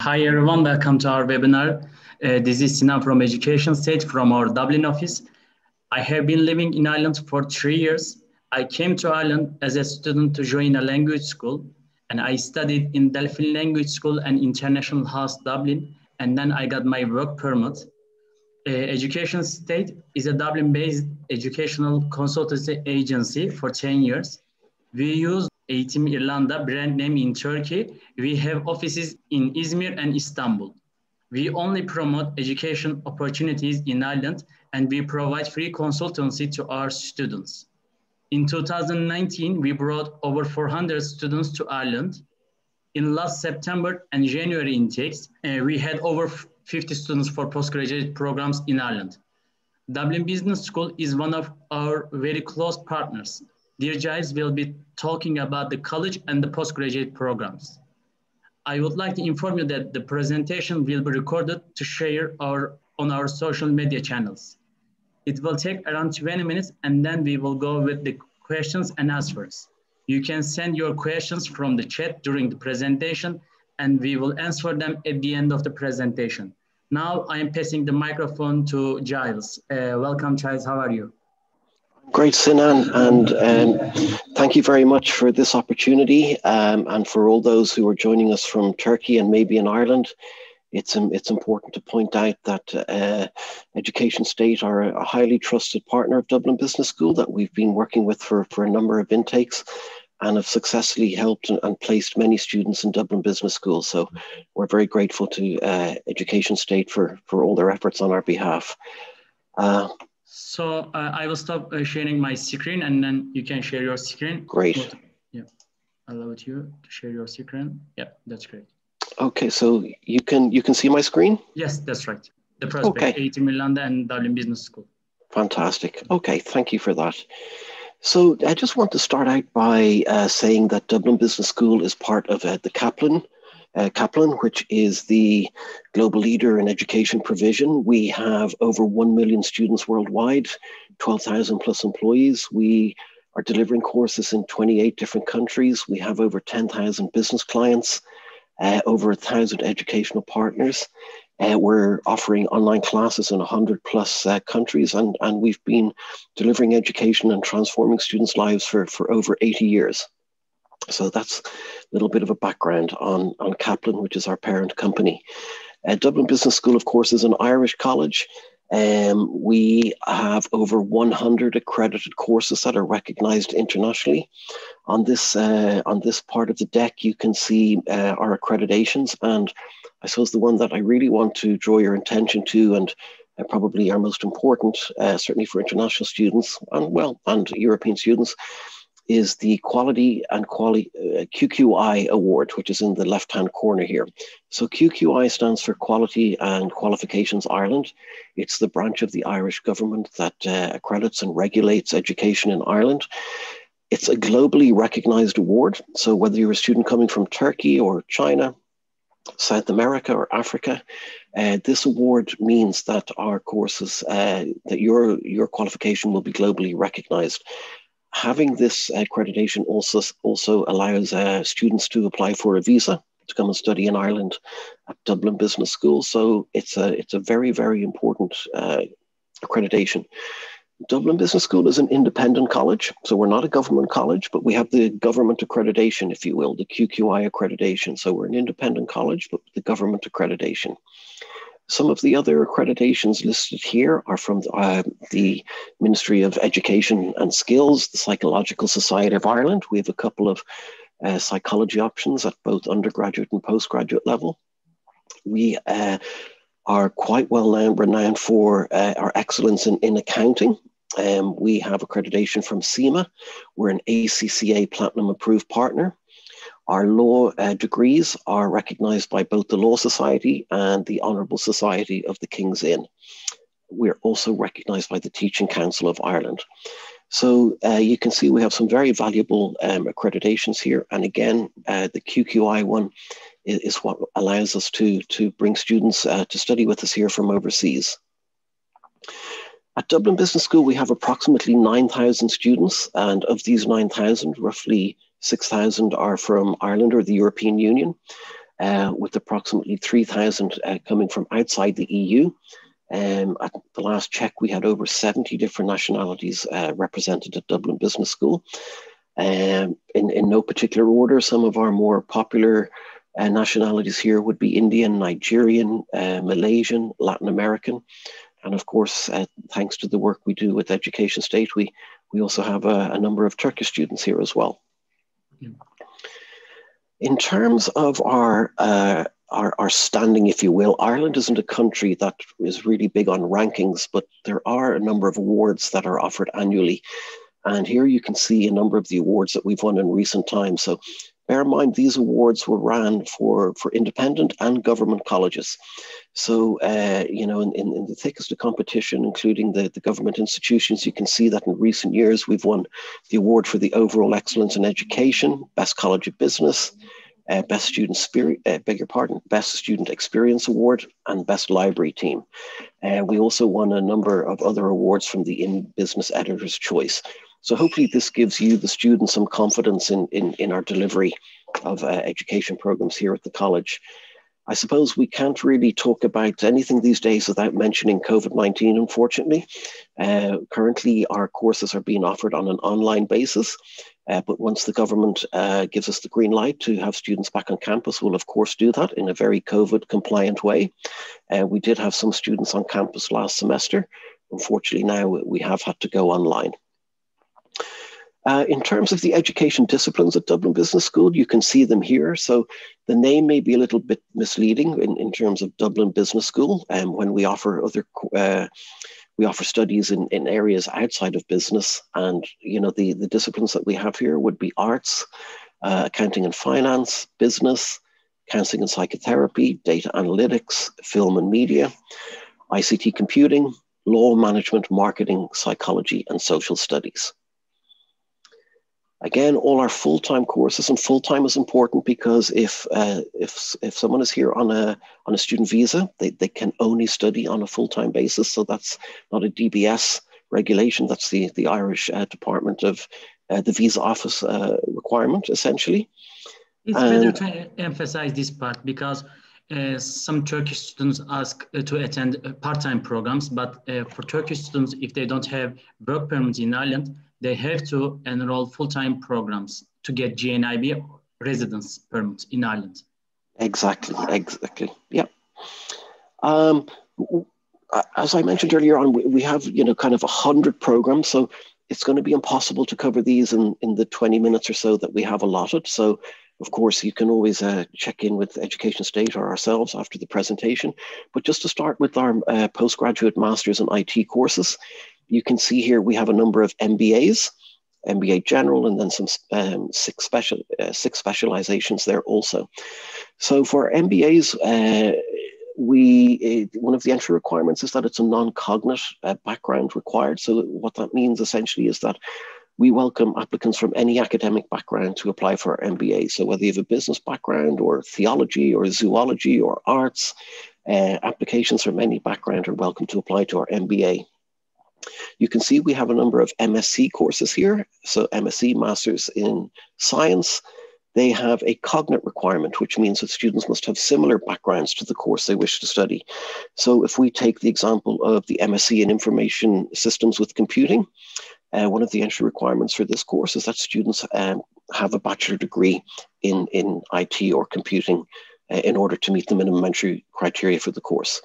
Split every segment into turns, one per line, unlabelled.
Hi everyone, welcome to our webinar. This is Sinan from Education State from our Dublin office. I have been living in Ireland for 3 years. I came to Ireland as a student to join a language school, and I studied in Delphi Language School and International House Dublin, and then I got my work permit. Education State is a Dublin-based educational consultancy agency for 10 years. We use Eğitim İrlanda brand name in Turkey. We have offices in Izmir and Istanbul. We only promote education opportunities in Ireland, and we provide free consultancy to our students. In 2019, we brought over 400 students to Ireland. In last September and January intakes, we had over 50 students for postgraduate programs in Ireland. Dublin Business School is one of our very close partners. Dear Giles will be talking about the college and the postgraduate programs. I would like to inform you that the presentation will be recorded to share on our social media channels. It will take around 20 minutes, and then we will go with the questions and answers. You can send your questions from the chat during the presentation, and we will answer them at the end of the presentation. Now I am passing the microphone to Giles. Welcome, Giles. How are you?
Great, Sinan, and thank you very much for this opportunity, and for all those who are joining us from Turkey and maybe in Ireland. It's important to point out that Education State are a highly trusted partner of Dublin Business School that we've been working with for a number of intakes, and have successfully helped and placed many students in Dublin Business School. So we're very grateful to Education State for all their efforts on our behalf.
So I will stop sharing my screen, and then you can share your screen.
Great.
Yeah, allow you to share your screen. Yeah, that's great.
Okay, so you can see my screen?
Yes, that's right. The prospect,
okay.
Eğitim İrlanda and Dublin Business School.
Fantastic. Okay, thank you for that. So I just want to start out by saying that Dublin Business School is part of the Kaplan, which is the global leader in education provision. We have over 1 million students worldwide, 12,000 plus employees. We are delivering courses in 28 different countries. We have over 10,000 business clients, over 1,000 educational partners. We're offering online classes in 100 plus countries, and we've been delivering education and transforming students' lives for over 80 years. So that's a little bit of a background on Kaplan, which is our parent company. Dublin Business School, of course, is an Irish college. We have over 100 accredited courses that are recognized internationally. On this part of the deck, you can see our accreditations, and I suppose the one that I really want to draw your attention to, and probably our most important, certainly for international students and European students, is the Quality and QQI Award, which is in the left-hand corner here. So QQI stands for Quality and Qualifications Ireland. It's the branch of the Irish government that accredits and regulates education in Ireland. It's a globally recognized award. So whether you're a student coming from Turkey or China, South America or Africa, this award means that our courses, that your qualification will be globally recognized. Having this accreditation also allows students to apply for a visa to come and study in Ireland at Dublin Business School. So it's a very, very important accreditation. Dublin Business School is an independent college, so we're not a government college, but we have the government accreditation, if you will, the QQI accreditation. So we're an independent college, but the government accreditation. Some of the other accreditations listed here are from the Ministry of Education and Skills, the Psychological Society of Ireland. We have a couple of psychology options at both undergraduate and postgraduate level. We are quite well renowned for our excellence in accounting. We have accreditation from CIMA. We're an ACCA Platinum approved partner. Our law degrees are recognized by both the Law Society and the Honourable Society of the King's Inn. We're also recognized by the Teaching Council of Ireland. So you can see we have some very valuable accreditations here. And again, the QQI one is what allows us to bring students to study with us here from overseas. At Dublin Business School, we have approximately 9,000 students, and of these 9,000, roughly 6,000 are from Ireland or the European Union. with approximately 3,000 coming from outside the EU. At the last check, we had over 70 different nationalities represented at Dublin Business School. In no particular order, some of our more popular nationalities here would be Indian, Nigerian, Malaysian, Latin American. And of course, thanks to the work we do with Education State, we also have a number of Turkish students here as well. Yeah. In terms of our standing, if you will, Ireland isn't a country that is really big on rankings, but there are a number of awards that are offered annually. And here you can see a number of the awards that we've won in recent times. So bear in mind, these awards were ran for independent and government colleges. So, you know, in the thickest of competition, including the government institutions, you can see that in recent years, we've won the award for the overall excellence in education, best college of business, best student best student experience award, and best library team. We also won a number of other awards from the In Business Editor's Choice. So hopefully this gives you, the students, some confidence in our delivery of education programs here at the college. I suppose we can't really talk about anything these days without mentioning COVID-19, unfortunately. Currently, our courses are being offered on an online basis, but once the government gives us the green light to have students back on campus, we'll of course do that in a very COVID-compliant way. We did have some students on campus last semester. Unfortunately, now we have had to go online. In terms of the education disciplines at Dublin Business School, you can see them here. So the name may be a little bit misleading in terms of Dublin Business School. When we offer studies in areas outside of business, and you know the disciplines that we have here would be arts, accounting and finance, business, counseling and psychotherapy, data analytics, film and media, ICT computing, law, management, marketing, psychology, and social studies. Again, all our full-time courses, and full-time is important because if someone is here on a student visa, they can only study on a full-time basis. So that's not a DBS regulation. That's the Irish Department of the Visa Office requirement, essentially.
It's better to emphasize this part because some Turkish students ask to attend part-time programs, but for Turkish students, if they don't have work permit in Ireland, they have to enroll full-time programs to get GNIB residence permit in Ireland. Exactly.
Yeah. As I mentioned earlier on, we have, you know, kind of 100 programs. So it's going to be impossible to cover these in the 20 minutes or so that we have allotted. So of course, you can always check in with Education State or ourselves after the presentation. But just to start with our postgraduate masters in IT courses, you can see here we have a number of MBAs, MBA General, and then some six specializations there also. So for MBAs, one of the entry requirements is that it's a non-cognate background required. So what that means essentially is that we welcome applicants from any academic background to apply for our MBA. So whether you have a business background or theology or zoology or arts, applications from any background are welcome to apply to our MBA. You can see we have a number of MSc courses here. So MSc, Masters in Science, they have a cognate requirement, which means that students must have similar backgrounds to the course they wish to study. So if we take the example of the MSc in Information Systems with Computing, one of the entry requirements for this course is that students have a bachelor degree in IT or computing in order to meet the minimum entry criteria for the course.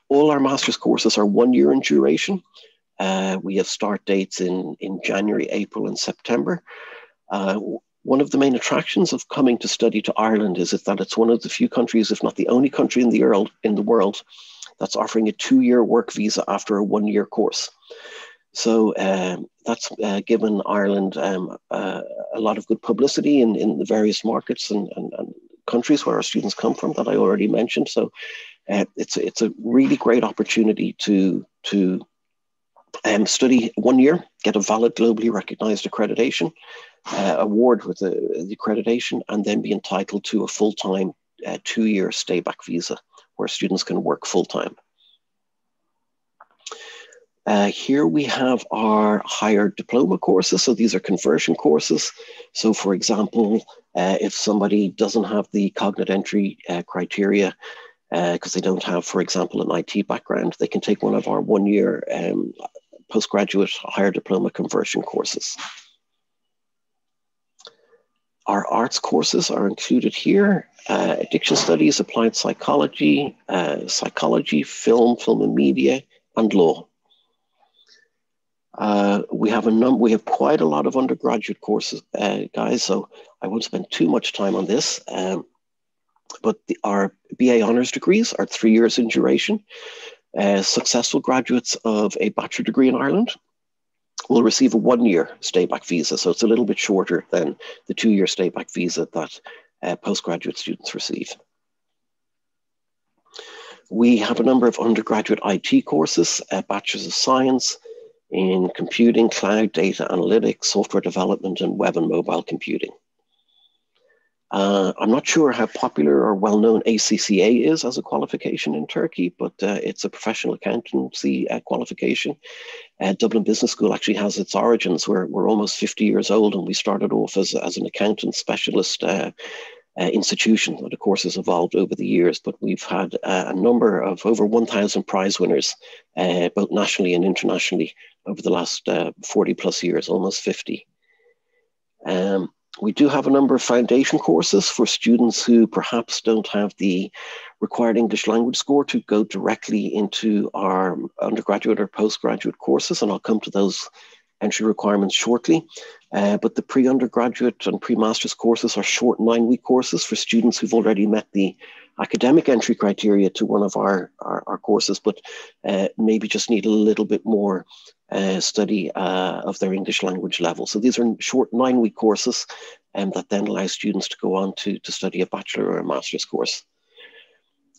All our master's courses are 1 year in duration. We have start dates in January, April, and September. One of the main attractions of coming to study to Ireland is that it's one of the few countries, if not the only country in the world, that's offering a 2-year work visa after a 1-year course. So that's given Ireland a lot of good publicity in the various markets and countries where our students come from that I already mentioned. So it's a really great opportunity to study 1 year, get a valid globally recognized accreditation, award with the accreditation, and then be entitled to a full-time 2-year stay-back visa where students can work full-time. Here we have our higher diploma courses. So these are conversion courses. So for example, If somebody doesn't have the cognate entry criteria, because they don't have, for example, an IT background, they can take one of our one-year postgraduate higher diploma conversion courses. Our arts courses are included here: addiction studies, applied psychology, psychology, film and media, and law. We have quite a lot of undergraduate courses, guys, so I won't spend too much time on this. But our BA honours degrees are 3 years in duration. Successful graduates of a bachelor degree in Ireland will receive a 1-year stay-back visa. So it's a little bit shorter than the 2-year stay-back visa that postgraduate students receive. We have a number of undergraduate IT courses, Bachelors of Science in Computing, Cloud, Data Analytics, Software Development, and Web and Mobile Computing. I'm not sure how popular or well-known ACCA is as a qualification in Turkey, but it's a professional accountancy qualification. Dublin Business School actually has its origins. We're almost 50 years old, and we started off as an accountant specialist institution. The course has evolved over the years, but we've had a number of over 1,000 prize winners, both nationally and internationally, over the last 40 plus years, almost 50. We do have a number of foundation courses for students who perhaps don't have the required English language score to go directly into our undergraduate or postgraduate courses, and I'll come to those entry requirements shortly. But the pre-undergraduate and pre-master's courses are short 9-week courses for students who've already met the academic entry criteria to one of our courses, but maybe just need a little bit more study of their English language level. So these are short 9-week courses that then allow students to go on to study a bachelor or a master's course.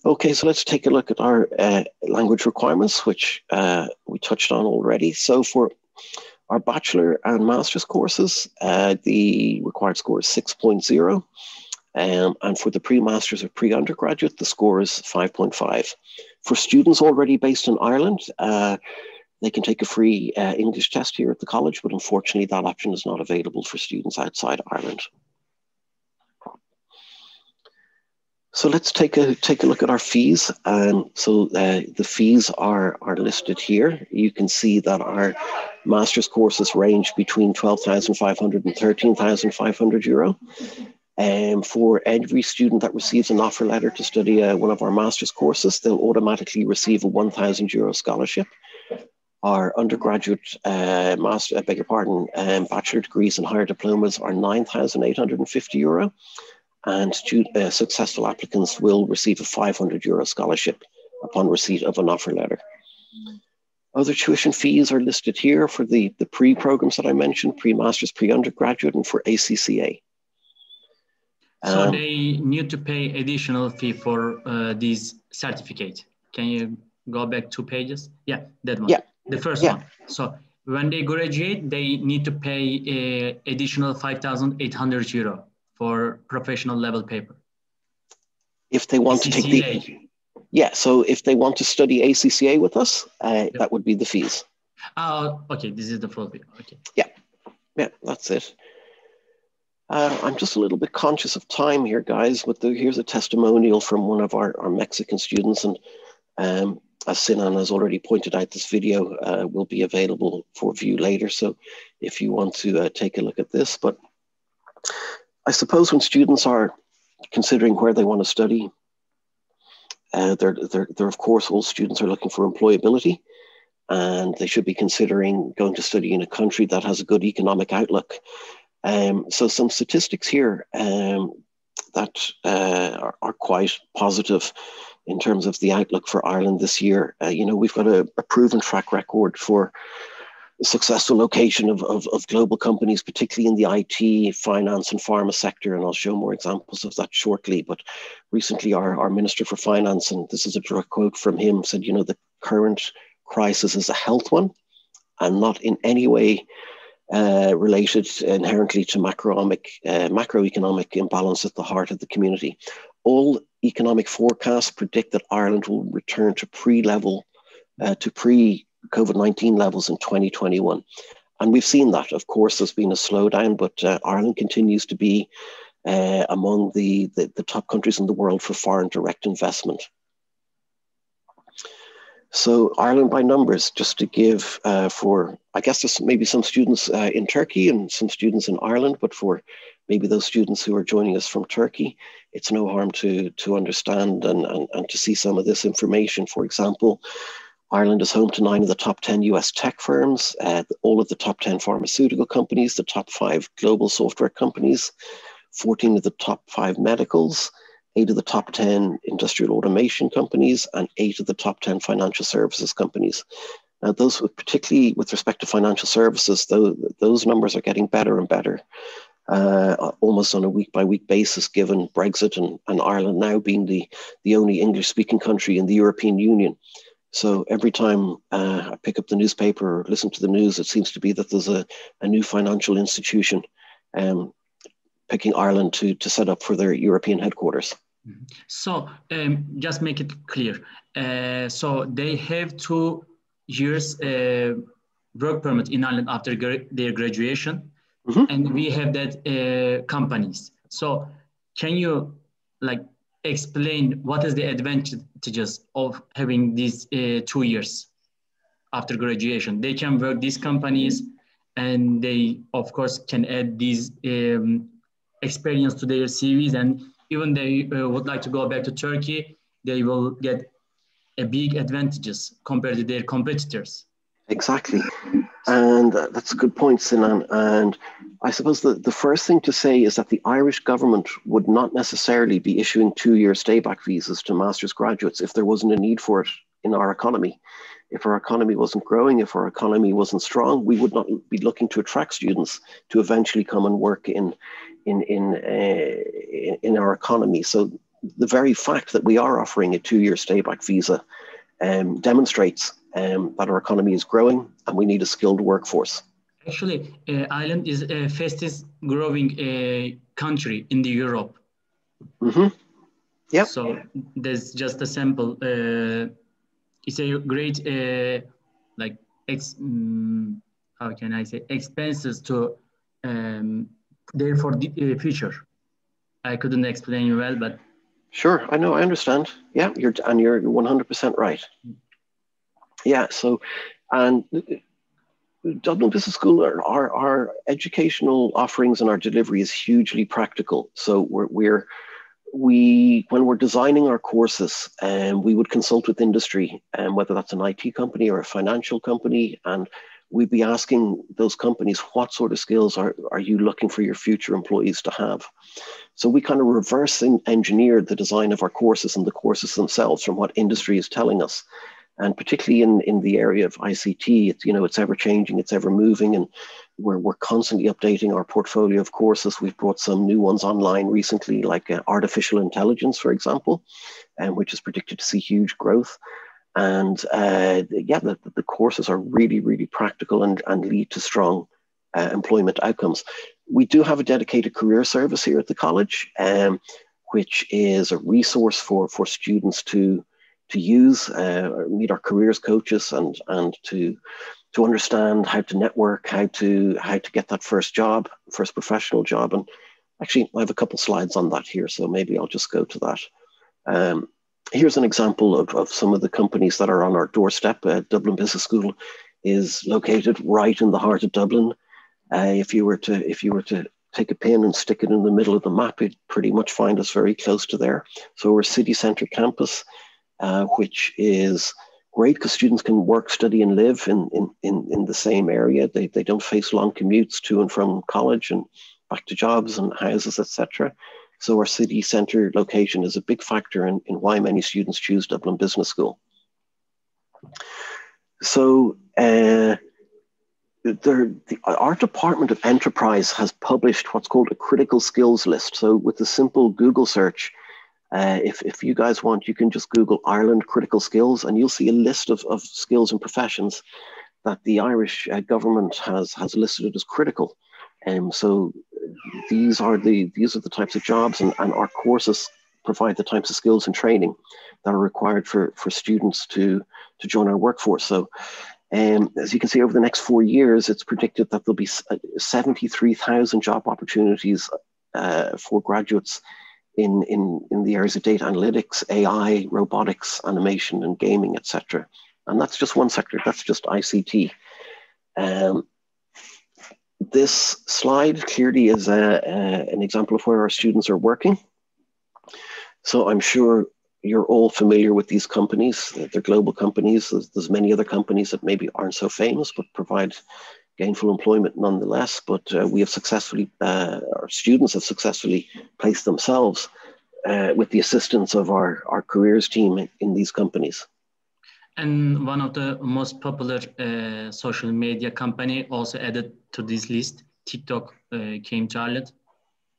Okay, so let's take a look at our language requirements, which we touched on already. So for our bachelor and master's courses, the required score is 6.0. And for the pre-masters or pre-undergraduate, the score is 5.5. For students already based in Ireland, they can take a free English test here at the college, but unfortunately that option is not available for students outside Ireland. So let's take a look at our fees. So the fees are listed here. You can see that our master's courses range between 12,500 and 13,500 euro. For every student that receives an offer letter to study one of our master's courses, they'll automatically receive a 1,000 euro scholarship. Our undergraduate bachelor degrees and higher diplomas are 9,850 euro. And successful applicants will receive a 500 euro scholarship upon receipt of an offer letter. Other tuition fees are listed here for the pre-programs that I mentioned, pre-masters, pre-undergraduate, and for ACCA.
So they need to pay additional fee for these certificate. Can you go back 2 pages? Yeah, that one. Yeah. The first one. So when they graduate, they need to pay additional 5,800 euro for professional level paper.
If they want
ACCA.
to take the, so if they want to study ACCA with us, that would be the fees.
Oh, okay, this is the full fee, okay.
Yeah, that's it. I'm just a little bit conscious of time here, guys, but here's a testimonial from one of our Mexican students, and as Sinan has already pointed out, this video will be available for view later, so if you want to take a look at this. But I suppose when students are considering where they want to study, they're of course, all students are looking for employability, and they should be considering going to study in a country that has a good economic outlook. So some statistics here that are quite positive in terms of the outlook for Ireland this year. We've got a proven track record for successful location of global companies, particularly in the IT, finance and pharma sector, and I'll show more examples of that shortly. But recently our Minister for Finance, and this is a direct quote from him, said, the current crisis is a health one and not in any way related inherently to macroeconomic imbalance at the heart of the community. All economic forecasts predict that Ireland will return to pre-COVID-19 levels in 2021. And we've seen that. Of course, there's been a slowdown, but Ireland continues to be among the top countries in the world for foreign direct investment. So Ireland by numbers, just to give for, I guess there's maybe some students in Turkey and some students in Ireland, but for maybe those students who are joining us from Turkey, it's no harm to understand and to see some of this information. For example, Ireland is home to 9 of the top 10 US tech firms, all of the top 10 pharmaceutical companies, the top 5 global software companies, 14 of the top 5 medicals, 8 of the top 10 industrial automation companies, and 8 of the top 10 financial services companies. Now, those, particularly with respect to financial services, those numbers are getting better and better, almost on a week-by-week basis, given Brexit and Ireland now being the only English-speaking country in the European Union. So every time I pick up the newspaper or listen to the news, it seems to be that there's a new financial institution picking Ireland to set up for their European headquarters.
So just make it clear. So they have 2 years work permit in Ireland after their graduation, and we have that companies. So can you explain what is the advantages of having these 2 years after graduation? They can work these companies, and they of course can add these experience to their CVs, and even they would like to go back to Turkey, they will get a big advantages compared to their competitors.
Exactly. And that's a good point, Sinan. And I suppose the first thing to say is that the Irish government would not necessarily be issuing 2-year stay-back visas to master's graduates if there wasn't a need for it in our economy. If our economy wasn't growing, if our economy wasn't strong, we would not be looking to attract students to eventually come and work in our economy. So the very fact that we are offering a 2-year stay-back visa demonstrates that our economy is growing and we need a skilled workforce.
Actually, Ireland is the fastest growing country in the Europe.
Yeah.
So there's just a sample. It's a great how can I say, expenses to there for the future. I couldn't explain you well, but
sure, I know, I understand. Yeah, you're 100% right. Yeah, so, and Dublin Business School, our educational offerings and our delivery is hugely practical. So when we're designing our courses, we would consult with industry, whether that's an IT company or a financial company, and we'd be asking those companies, what sort of skills are you looking for your future employees to have? So we kind of reverse engineered the design of our courses and the courses themselves from what industry is telling us. And particularly in the area of ICT, it's ever changing, it's ever moving, and we're constantly updating our portfolio of courses. We've brought some new ones online recently, like artificial intelligence, for example, which is predicted to see huge growth. And the courses are really, really practical and lead to strong employment outcomes. We do have a dedicated career service here at the college, which is a resource for students to use, meet our careers coaches and to understand how to network, how to get that first professional job. And actually, I have a couple slides on that here, so maybe I'll just go to that. Here's an example of some of the companies that are on our doorstep. Dublin Business School is located right in the heart of Dublin. If you were to take a pin and stick it in the middle of the map, you'd pretty much find us very close to there. So we're a city centre campus, which is great because students can work, study and live in the same area. They don't face long commutes to and from college and back to jobs and houses, etc. So our city centre location is a big factor in why many students choose Dublin Business School. So our Department of Enterprise has published what's called a critical skills list. So with a simple Google search, if you guys want, you can just Google Ireland critical skills and you'll see a list of skills and professions that the Irish government has listed as critical. So these are the types of jobs, and our courses provide the types of skills and training that are required for students to join our workforce. So as you can see, over the next 4 years, it's predicted that there'll be 73,000 job opportunities for graduates in the areas of data analytics, AI, robotics, animation, and gaming, etc. And that's just one sector. That's just ICT. This slide clearly is an example of where our students are working. So I'm sure you're all familiar with these companies. They're global companies. There's many other companies that maybe aren't so famous, but provide gainful employment nonetheless. But we have successfully, our students have successfully placed themselves with the assistance of our careers team in these companies.
And one of the most popular social media company also added to this list, TikTok, came to Ireland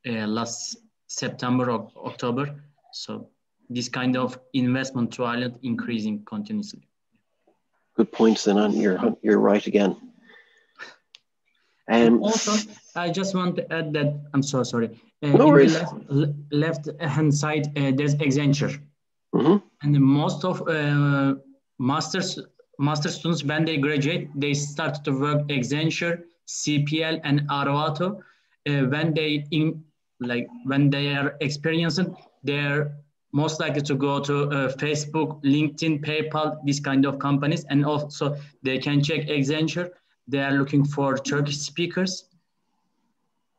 last September or October. So this kind of investment to Ireland increasing continuously. Good
point, Sinan. You're right again.
And also, I just want to add that, I'm so sorry.
No worries.
Left hand side, there's Accenture.
Mm-hmm.
And most of master students, when they graduate, they start to work Accenture, CPL, and Arvato. When they are experiencing, they're most likely to go to Facebook, LinkedIn, PayPal, these kind of companies, and also they can check Accenture. They are looking for Turkish speakers,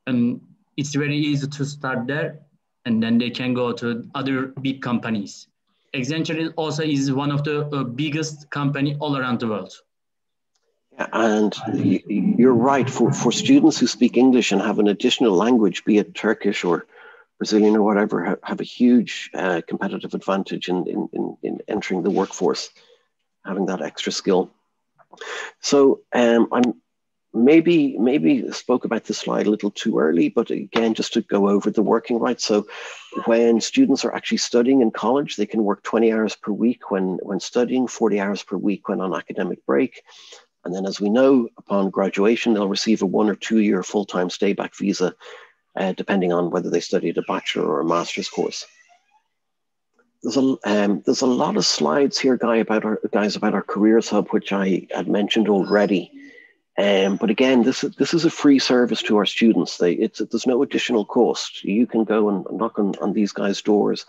and it's very easy to start there, and then they can go to other big companies. Accenture also is one of the biggest company all around the world.
And you're right, for students who speak English and have an additional language, be it Turkish or Brazilian or whatever, have a huge competitive advantage in entering the workforce, having that extra skill. So I'm maybe spoke about this slide a little too early, but again, just to go over the working rights. So when students are actually studying in college, they can work 20 hours per week when studying, 40 hours per week when on academic break. And then, as we know, upon graduation, they'll receive a 1 or 2 year full-time stay-back visa, depending on whether they studied a bachelor or a master's course. There's a lot of slides here, guys, about our Careers Hub, which I had mentioned already. But again, this is a free service to our students. There's no additional cost. You can go and knock on these guys' doors,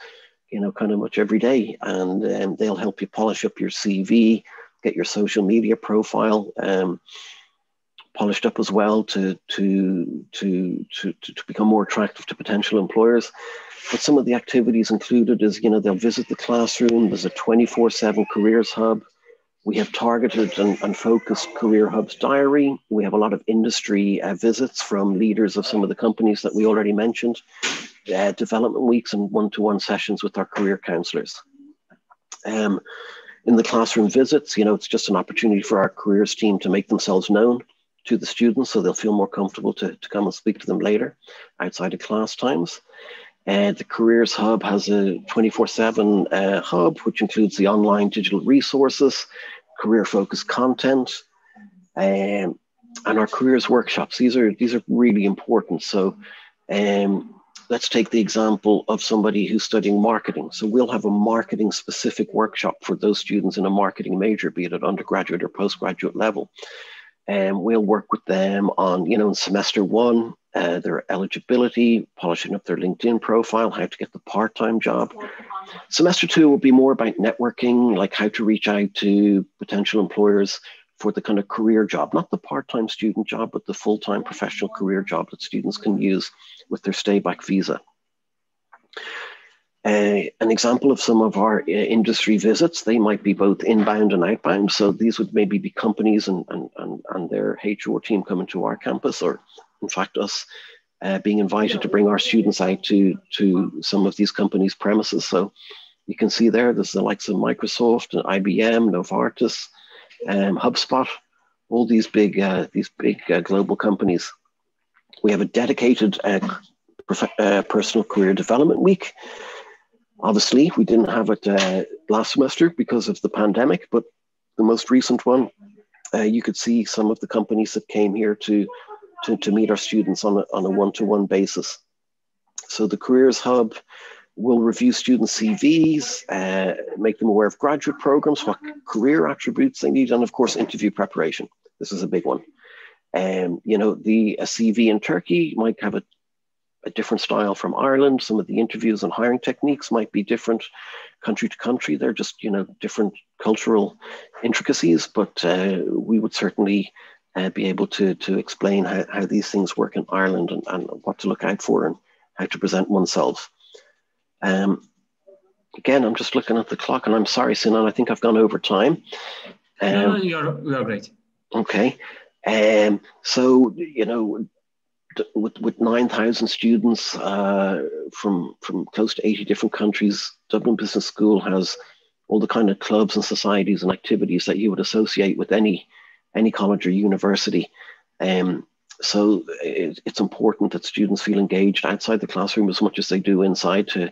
kind of much every day, and they'll help you polish up your CV, get your social media profile polished up as well to become more attractive to potential employers. But some of the activities included is, they'll visit the classroom. There's a 24/7 Careers Hub. We have targeted and focused Career Hub's diary. We have a lot of industry visits from leaders of some of the companies that we already mentioned, development weeks and one-to-one sessions with our career counselors. In the classroom visits, it's just an opportunity for our careers team to make themselves known to the students so they'll feel more comfortable to come and speak to them later outside of class times. The Careers Hub has a 24/7 hub, which includes the online digital resources, career-focused content, and our careers workshops. These are really important. So let's take the example of somebody who's studying marketing. So we'll have a marketing-specific workshop for those students in a marketing major, be it at undergraduate or postgraduate level. And we'll work with them on, in semester 1, their eligibility, polishing up their LinkedIn profile, how to get the part-time job. Semester 2 will be more about networking, like how to reach out to potential employers for the kind of career job, not the part-time student job, but the full-time professional career job that students can use with their stay-back visa. An example of some of our industry visits, they might be both inbound and outbound. So these would maybe be companies and their HR team coming to our campus, or in fact us being invited to bring our students out to some of these companies' premises. So you can see there's the likes of Microsoft and IBM, Novartis, HubSpot, all these big global companies. We have a dedicated personal career development week. Obviously, we didn't have it last semester because of the pandemic, but the most recent one, you could see some of the companies that came here to meet our students on a one-to-one basis. So the Careers Hub will review student CVs, make them aware of graduate programs, what career attributes they need, and of course, interview preparation. This is a big one. A CV in Turkey might have a different style from Ireland. Some of the interviews and hiring techniques might be different country to country. They're just, different cultural intricacies, but we would certainly be able to explain how these things work in Ireland and what to look out for and how to present oneself. Again, I'm just looking at the clock, and I'm sorry, Sinan, I think I've gone over time.
No, you're great.
Okay. So, with 9,000 students from close to 80 different countries, Dublin Business School has all the kind of clubs and societies and activities that you would associate with any college or university. So it's important that students feel engaged outside the classroom as much as they do inside to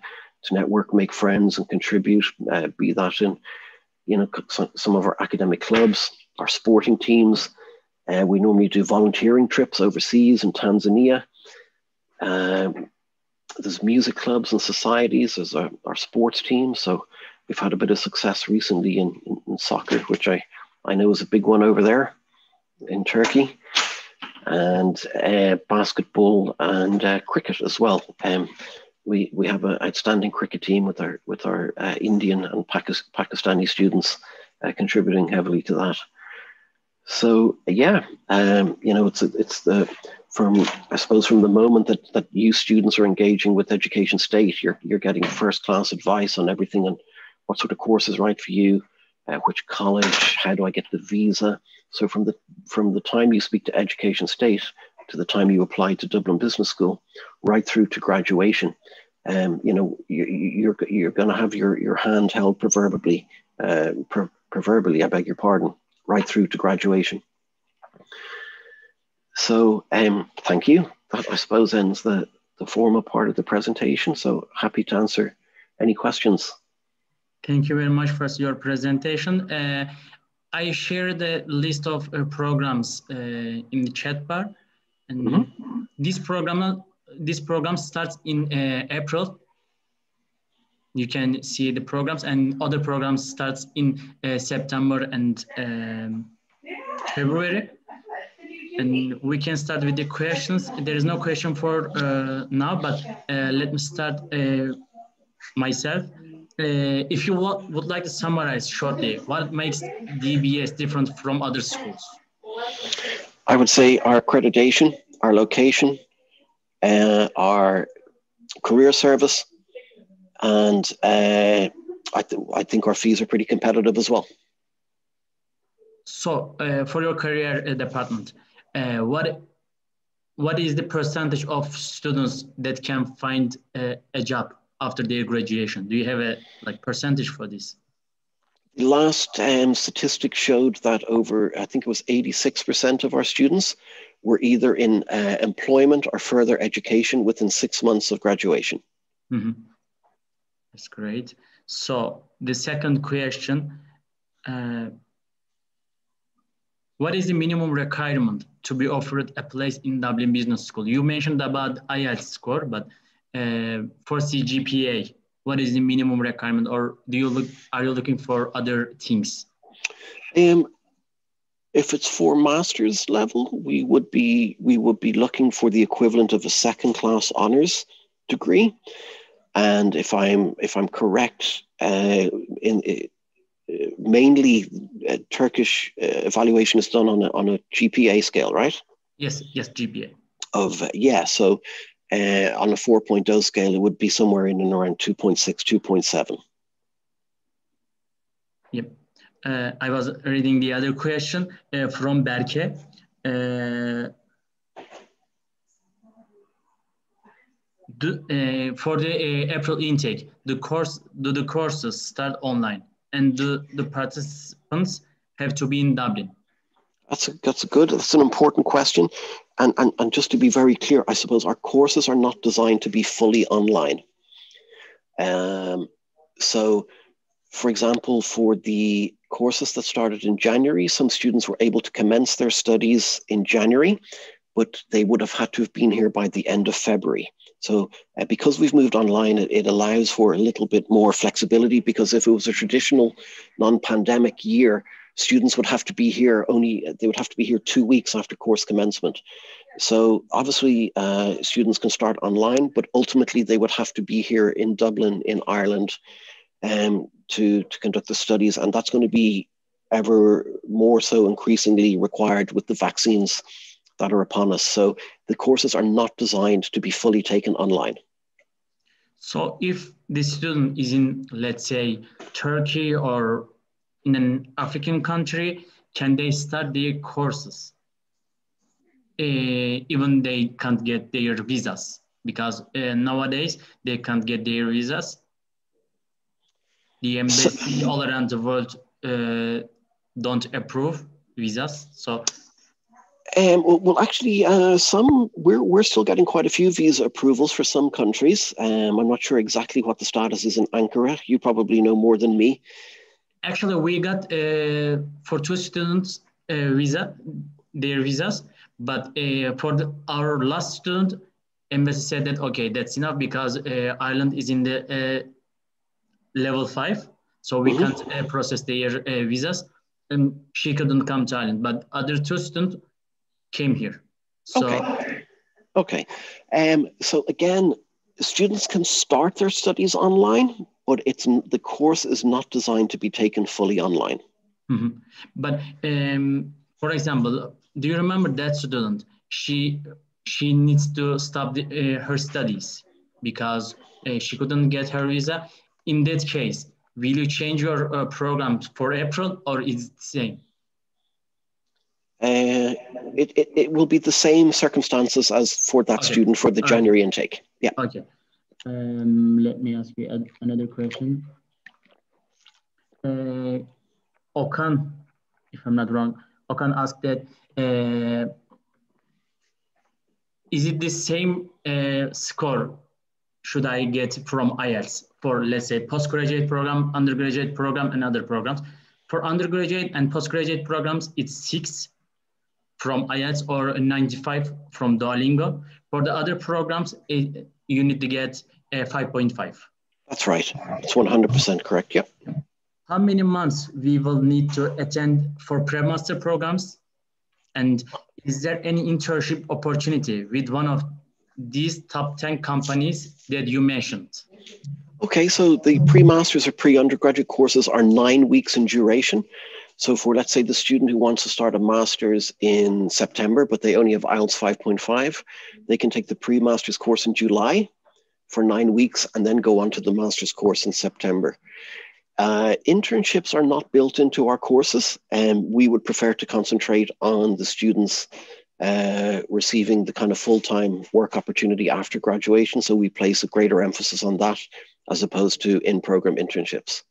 network, make friends, and contribute. Be that in, some of our academic clubs, our sporting teams. We normally do volunteering trips overseas in Tanzania. There's music clubs and societies. There's our sports team. So we've had a bit of success recently in soccer, which I know is a big one over there in Turkey, and basketball and cricket as well. We have an outstanding cricket team with our Indian and Pakistani students contributing heavily to that. So yeah, it's from the moment that you students are engaging with Education State, you're getting first class advice on everything and what sort of course is right for you, which college, how do I get the visa. So from the time you speak to Education State to the time you apply to Dublin Business School, right through to graduation, you're going to have your hand held proverbially, I beg your pardon, right through to graduation. So thank you. That, I suppose, ends the formal part of the presentation. So happy to answer any questions.
Thank you very much for your presentation. I share the list of programs in the chat bar, and this program starts in April. You can see the programs, and other programs starts in September and February. And we can start with the questions. There is no question for now, but let me start myself. If you would like to summarize shortly, what makes DBS different from other schools?
I would say our accreditation, our location, our career service, and I think our fees are pretty competitive as well.
So for your career department, what is the percentage of students that can find a job after their graduation? Do you have a percentage for this?
The last statistic showed that I think it was 86% of our students were either in employment or further education within 6 months of graduation.
Mm-hmm. That's great. So the second question, what is the minimum requirement to be offered a place in Dublin Business School? You mentioned about IELTS score, but for CGPA, what is the minimum requirement, or are you looking for other things?
If it's for master's level, we would be looking for the equivalent of a second class honors degree. And if I'm correct, mainly Turkish evaluation is done on a GPA scale, right?
Yes, GPA.
So on a 4.0 scale, it would be somewhere in and around 2.6, 2.7.
Yep. I was reading the other question from Berke. For the April intake, do the courses start online, and the participants have to be in Dublin?
That's an important question. And just to be very clear, I suppose our courses are not designed to be fully online. So, for example, for the courses that started in January, some students were able to commence their studies in January, but they would have had to have been here by the end of February. So because we've moved online, it allows for a little bit more flexibility, because if it was a traditional non-pandemic year, students would have to be here 2 weeks after course commencement. So obviously students can start online, but ultimately they would have to be here in Dublin, in Ireland, to conduct the studies. And that's going to be ever more so increasingly required with the vaccines that are upon us. So the courses are not designed to be fully taken online.
So if the student is in, let's say, Turkey or in an African country, can they start their courses? Even they can't get their visas, because nowadays they can't get their visas. The embassy all around the world don't approve visas. So
well, actually, we're still getting quite a few visa approvals for some countries. I'm not sure exactly what the status is in Ankara. You probably know more than me.
Actually, we got for 2 students their visas, but for our last student, embassy said that okay, that's enough, because Ireland is in the level 5, so we can't process their visas, and she couldn't come to Ireland. But other 2 students came here. So,
okay. So again, students can start their studies online, but the course is not designed to be taken fully online.
But for example, do you remember that student? She needs to stop her studies because she couldn't get her visa. In that case, will you change your program for April, or is it the same?
It will be the same circumstances as for that student for the January intake. Yeah.
Okay. Let me ask you another question. Okan, if I'm not wrong, Okan asked that, is it the same score should I get from IELTS for, let's say, postgraduate program, undergraduate program, and other programs? For undergraduate and postgraduate programs, it's 6 from IELTS or 95 from Duolingo. For the other programs, you need to get 5.5.
That's right. That's 100% correct. Yeah.
How many months we will need to attend for pre-master programs? And is there any internship opportunity with one of these top 10 companies that you mentioned?
Okay, so the pre-masters or pre-undergraduate courses are 9 weeks in duration. So for, let's say, the student who wants to start a master's in September, but they only have IELTS 5.5, they can take the pre-master's course in July for 9 weeks and then go on to the master's course in September. Internships are not built into our courses, and we would prefer to concentrate on the students receiving the kind of full-time work opportunity after graduation. So we place a greater emphasis on that as opposed to in-program internships.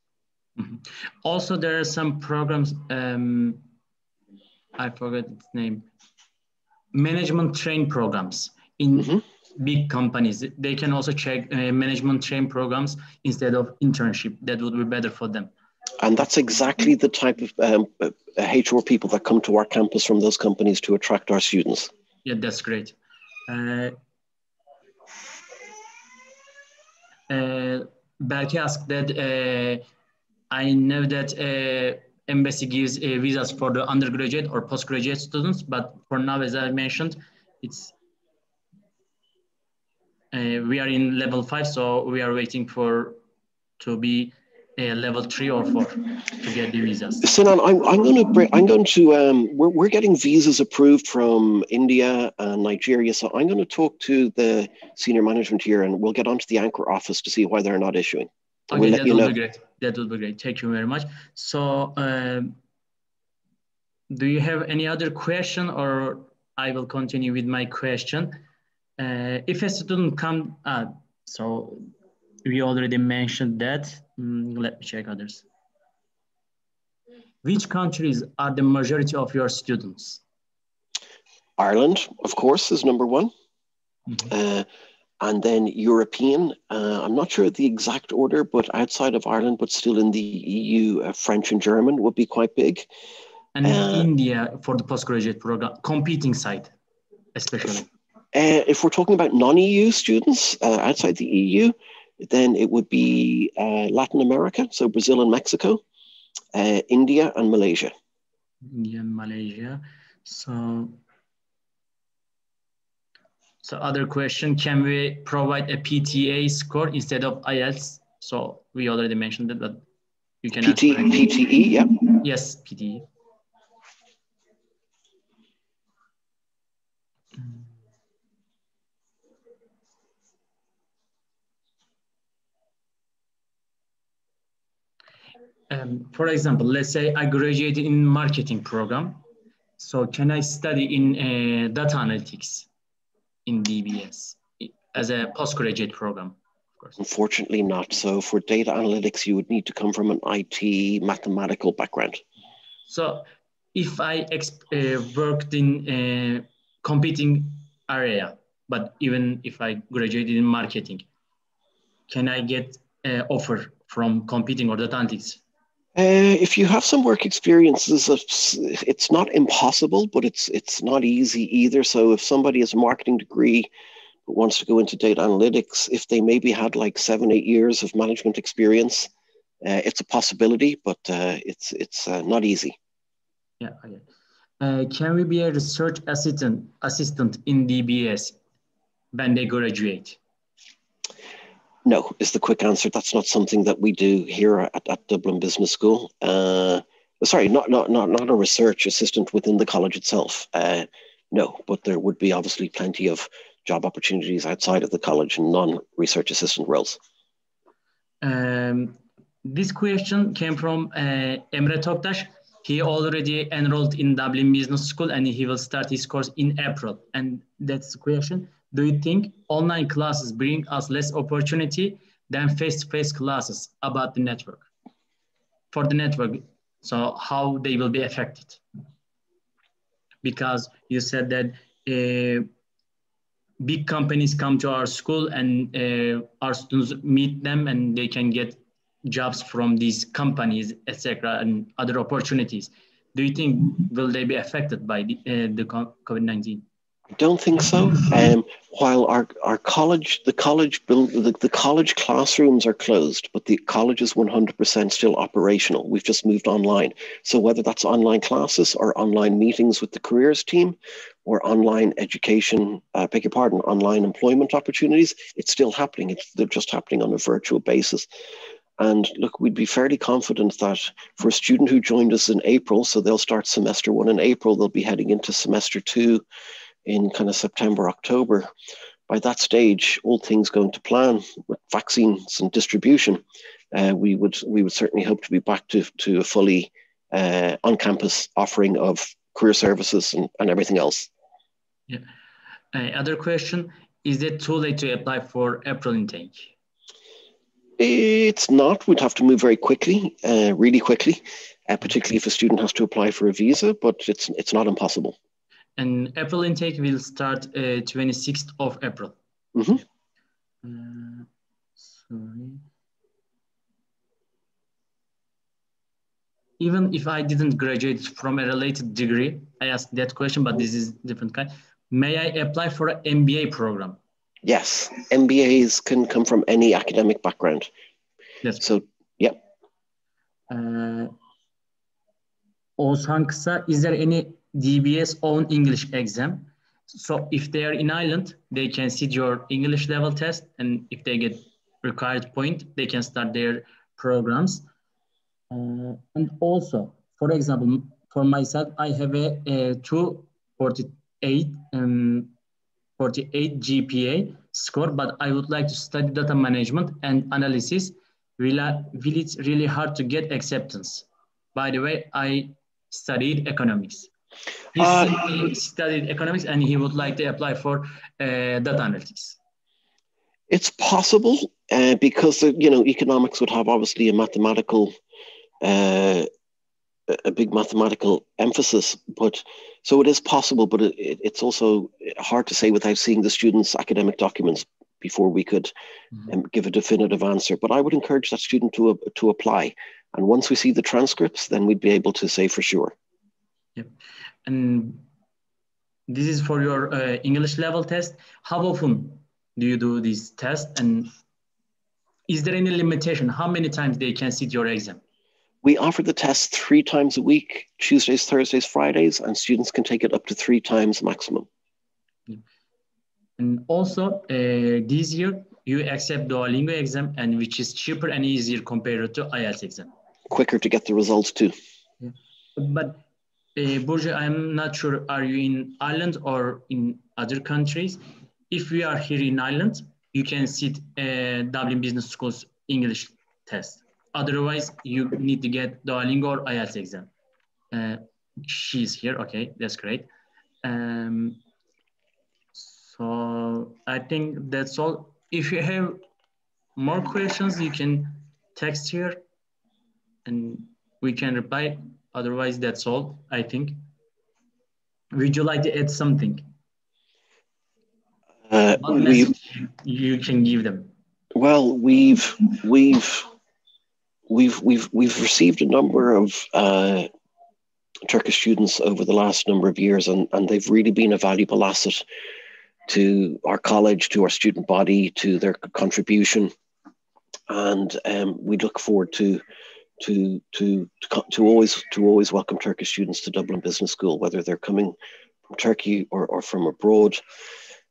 Also, there are some programs, I forgot its name, management train programs in big companies. They can also check management train programs instead of internship. That would be better for them.
And that's exactly the type of HR people that come to our campus from those companies to attract our students.
Yeah, that's great. Belki asked that I know that embassy gives visas for the undergraduate or postgraduate students, but for now, as I mentioned, it's we are in level 5, so we are waiting to be level 3 or 4 to get the visas.
Sinan, we're getting visas approved from India and Nigeria, so I'm going to talk to the senior management here, and we'll get onto the Ankara office to see why they're not issuing.
Okay,
we'll
that will be great. That will be great. Thank you very much. So, do you have any other question, or I will continue with my question? If a student comes, so we already mentioned that. Let me check others. Which countries are the majority of your students?
Ireland, of course, is number 1. And then European, I'm not sure the exact order, but outside of Ireland, but still in the EU, French and German would be quite big.
And India for the postgraduate program, competing side, especially.
If we're talking about non-EU students outside the EU, then it would be Latin America, so Brazil and Mexico, India and Malaysia.
India and Malaysia. So So other question, can we provide a PTA score instead of IELTS? So we already mentioned it, but you can answer.
PTE, yeah.
Yes, PTE. For example, let's say I graduated in marketing program. So can I study in data analytics in DBS as a postgraduate program? Of course.
Unfortunately not. So for data analytics, you would need to come from an IT mathematical background.
So if I worked in competing area, but even if I graduated in marketing, can I get an offer from competing or data analytics?
If you have some work experiences, it's not impossible, but it's not easy either. So if somebody has a marketing degree but wants to go into data analytics, if they maybe had like 7-8 years of management experience, it's a possibility, but it's not easy.
Yeah. Okay. Can we be a research assistant in DBS when they graduate?
No, is the quick answer. That's not something that we do here at Dublin Business School. Sorry, not a research assistant within the college itself. No, but there would be obviously plenty of job opportunities outside of the college and non-research assistant roles.
This question came from Emre Toktaş. He already enrolled in Dublin Business School and he will start his course in April. And that's the question. Do you think online classes bring us less opportunity than face-to-face classes about the network? For the network, so how they will be affected? Because you said that big companies come to our school and our students meet them and they can get jobs from these companies, etc., and other opportunities. Do you think will they be affected by the COVID-19?
I don't think so. While our college, the college classrooms are closed, but the college is 100% still operational. We've just moved online. So whether that's online classes or online meetings with the careers team or online education, online employment opportunities, it's still happening. They're just happening on a virtual basis. And look, we'd be fairly confident that for a student who joined us in April, so they'll start semester 1 in April, they'll be heading into semester 2 in kind of September, October. By that stage, all things going to plan with vaccines and distribution, we would certainly hope to be back to a fully on-campus offering of career services and everything else.
Yeah. Other question, is it too late to apply for April intake?
It's not. We'd have to move very quickly, really quickly, particularly if a student has to apply for a visa, but it's not impossible.
And April intake will start 26th of April.
Mm-hmm.
Sorry. Even if I didn't graduate from a related degree, I asked that question, but this is different kind. May I apply for an MBA program?
Yes, MBAs can come from any academic background.
Yes.
So, yeah.
Oğuzhan Kısa, is there any DBS own English exam? So if they are in Ireland, they can sit your English level test, and if they get required point, they can start their programs. And also, for example, for myself, I have a 248 48 GPA score, but I would like to study data management and analysis. Will it really hard to get acceptance? By the way, I studied economics. He studied economics and he would like to apply for data analytics.
It's possible because economics would have obviously a big mathematical emphasis, but so it is possible, but it's also hard to say without seeing the students' academic documents before we could give a definitive answer. But I would encourage that student to apply. And once we see the transcripts, then we'd be able to say for sure.
Yep. And this is for your English level test. How often do you do this test? And is there any limitation? How many times they can sit your exam?
We offer the test 3 times a week, Tuesdays, Thursdays, Fridays, and students can take it up to 3 times maximum.
And also, this year, you accept Duolingo exam, and which is cheaper and easier compared to IELTS exam.
Quicker to get the results too.
Yeah. But Burcu, I'm not sure, are you in Ireland or in other countries? If we are here in Ireland, you can sit Dublin Business School's English test. Otherwise, you need to get Duolingo or IELTS exam. She's here, okay, that's great. So I think that's all. If you have more questions, you can text here and we can reply. Otherwise, that's all, I think. Would you like to add something? What message you can give them?
Well, we've received a number of Turkish students over the last number of years, and they've really been a valuable asset to our college, to our student body, to their contribution, and we look forward to always welcome Turkish students to Dublin Business School, whether they're coming from Turkey or from abroad.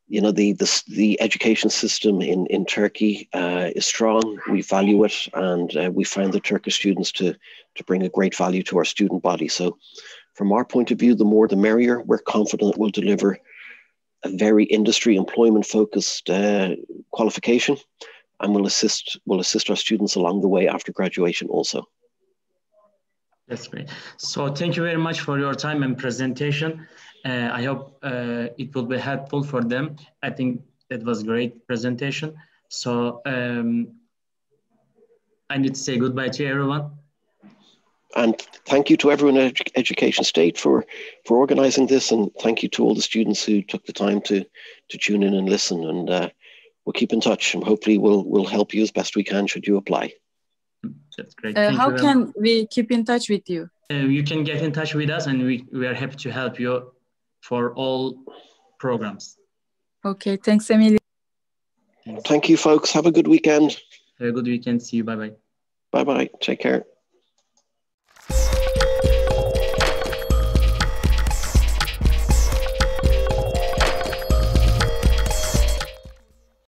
You know, the education system in Turkey is strong. We value it, and we find the Turkish students to bring a great value to our student body. So from our point of view, the more the merrier. We're confident we'll deliver a very industry employment focused qualification, and we'll assist our students along the way after graduation also.
That's great. So thank you very much for your time and presentation. I hope it will be helpful for them. I think that was a great presentation. So I need to say goodbye to everyone.
And thank you to everyone at Education State for organizing this, and thank you to all the students who took the time to tune in and listen. And we'll keep in touch, and hopefully we'll help you as best we can should you apply.
That's great.
How can we keep in touch with you?
You can get in touch with us, and we are happy to help you for all programs.
Okay, thanks, Emily.
Thank you, folks. Have a good weekend.
Have a good weekend. See you. Bye-bye.
Bye-bye. Take care.